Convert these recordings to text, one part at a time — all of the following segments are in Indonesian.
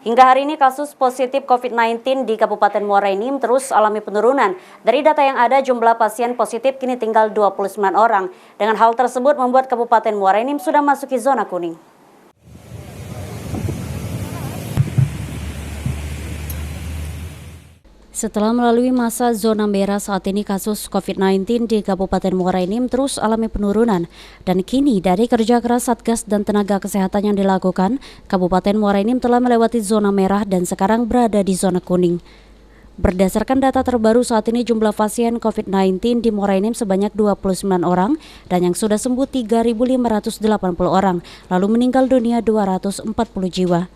Hingga hari ini kasus positif COVID-19 di Kabupaten Muara Enim terus alami penurunan. Dari data yang ada, jumlah pasien positif kini tinggal 29 orang. Dengan hal tersebut membuat Kabupaten Muara Enim sudah masuki zona kuning. Setelah melalui masa zona merah, saat ini kasus COVID-19 di Kabupaten Muara Enim terus alami penurunan. Dan kini dari kerja keras Satgas dan tenaga kesehatan yang dilakukan, Kabupaten Muara Enim telah melewati zona merah dan sekarang berada di zona kuning. Berdasarkan data terbaru, saat ini jumlah pasien COVID-19 di Muara Enim sebanyak 29 orang dan yang sudah sembuh 3.580 orang, lalu meninggal dunia 240 jiwa.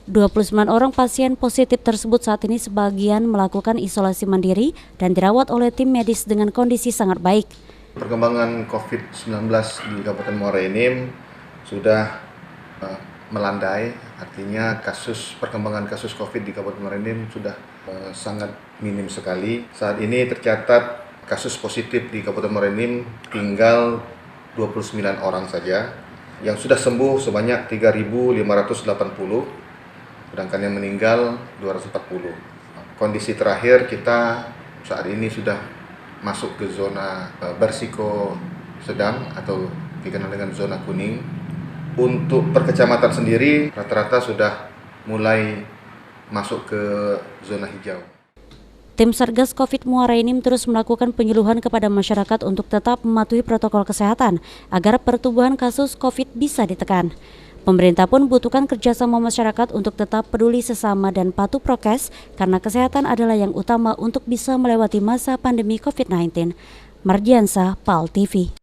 29 orang pasien positif tersebut saat ini sebagian melakukan isolasi mandiri dan dirawat oleh tim medis dengan kondisi sangat baik. Perkembangan COVID-19 di Kabupaten Muara Enim sudah melandai, artinya perkembangan kasus COVID di Kabupaten Muara Enim sudah sangat minim sekali. Saat ini tercatat kasus positif di Kabupaten Muara Enim tinggal 29 orang saja, yang sudah sembuh sebanyak 3.580. sedangkan yang meninggal 240. Kondisi terakhir kita saat ini sudah masuk ke zona berisiko sedang atau dikenal dengan zona kuning. Untuk per kecamatan sendiri rata-rata sudah mulai masuk ke zona hijau. Tim Satgas COVID Muara Enim terus melakukan penyuluhan kepada masyarakat untuk tetap mematuhi protokol kesehatan agar pertumbuhan kasus COVID bisa ditekan. Pemerintah pun membutuhkan kerjasama masyarakat untuk tetap peduli sesama dan patuh prokes karena kesehatan adalah yang utama untuk bisa melewati masa pandemi COVID-19. Mardiansah, PAL TV.